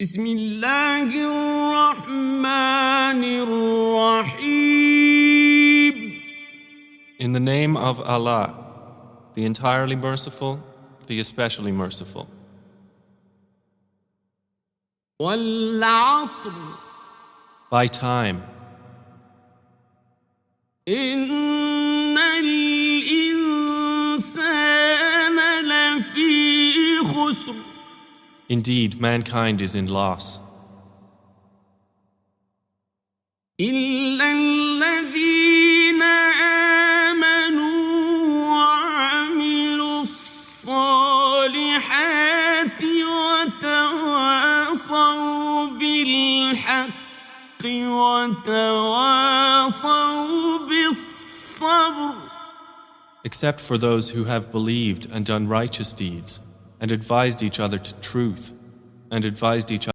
بسم الله الرحمن الرحيم. In the name of Allah, the entirely merciful, the especially merciful. والعصر By time, إن الإنسان لفي خسر indeed mankind is in loss, إلا الذين آمنوا وعملوا الصالحات وتواصوا بالحق وتواصوا بالصبر. except for those who have believed and done righteous deeds, and advised each other to truth, and advised each